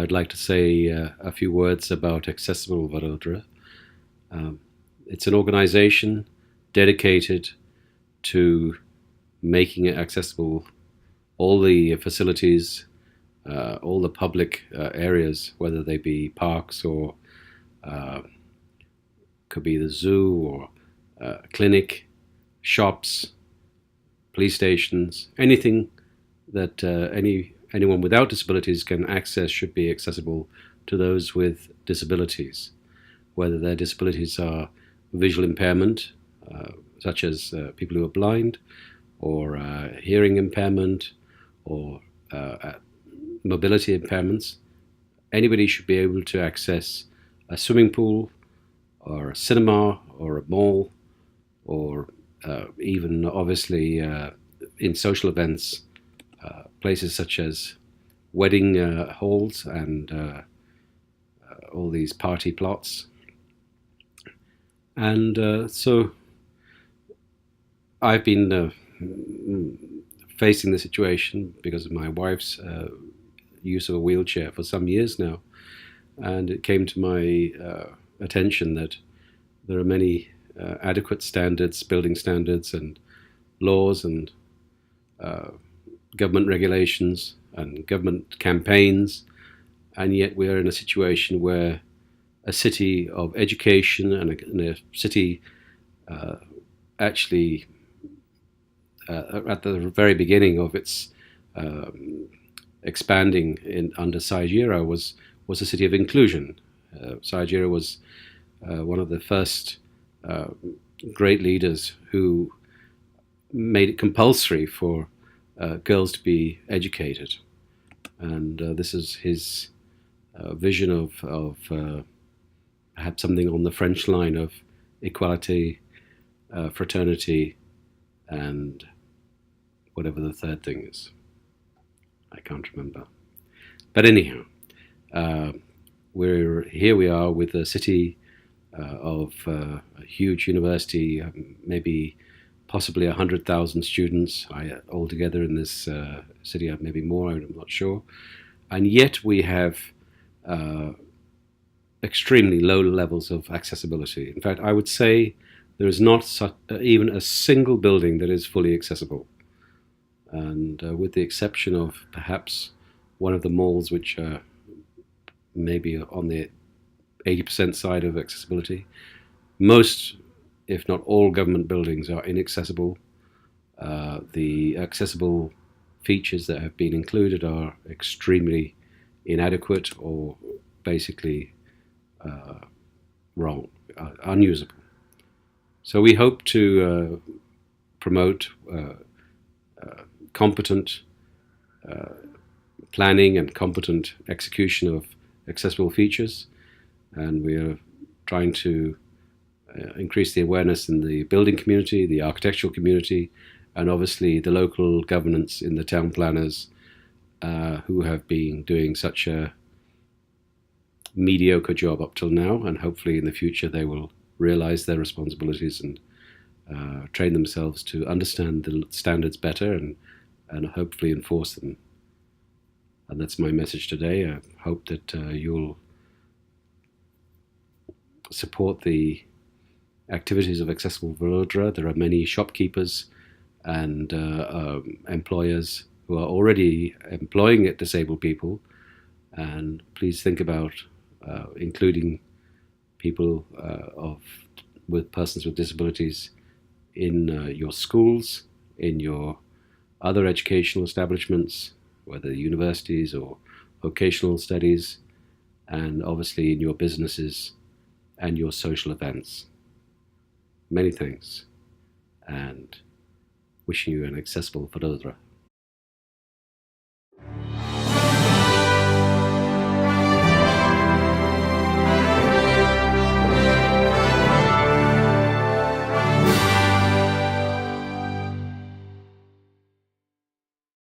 I'd like to say a few words about Accessible Vadodara. It's an organization dedicated to making it accessible, all the facilities, all the public areas, whether they be parks or could be the zoo or clinic, shops, police stations, anything that anyone without disabilities can access should be accessible to those with disabilities, whether their disabilities are visual impairment, such as people who are blind, or hearing impairment, or mobility impairments. Anybody should be able to access a swimming pool, or a cinema, or a mall, or even obviously in social events, places such as wedding halls and all these party plots. And so I've been facing the situation because of my wife's use of a wheelchair for some years now, and it came to my attention that there are many adequate standards, building standards and laws and government regulations and government campaigns, and yet we are in a situation where a city of education and a city actually at the very beginning of its expanding under Saijira was a city of inclusion. Saijira was one of the first great leaders who made it compulsory for girls to be educated, and this is his vision of perhaps something on the French line of equality, fraternity, and whatever the third thing is. I can't remember. But anyhow, we are with a city of a huge university, maybe possibly 100,000 students altogether in this city, maybe more, I'm not sure. And yet we have extremely low levels of accessibility. In fact, I would say there is not even a single building that is fully accessible. And with the exception of perhaps one of the malls, which are maybe on the 80% side of accessibility, most, if not all, government buildings are inaccessible. The accessible features that have been included are extremely inadequate or basically wrong, unusable. So we hope to promote competent planning and competent execution of accessible features, and we are trying to increase the awareness in the building community, the architectural community, and obviously the local governance in the town planners who have been doing such a mediocre job up till now, and hopefully in the future they will realize their responsibilities and train themselves to understand the standards better and hopefully enforce them. And that's my message today. I hope that you'll support the activities of Accessible Vadodara. There are many shopkeepers and employers who are already employing disabled people, and please think about including people with persons with disabilities in your schools, in your other educational establishments, whether universities or vocational studies, and obviously in your businesses and your social events. Many thanks, and wishing you an accessible Vadodara.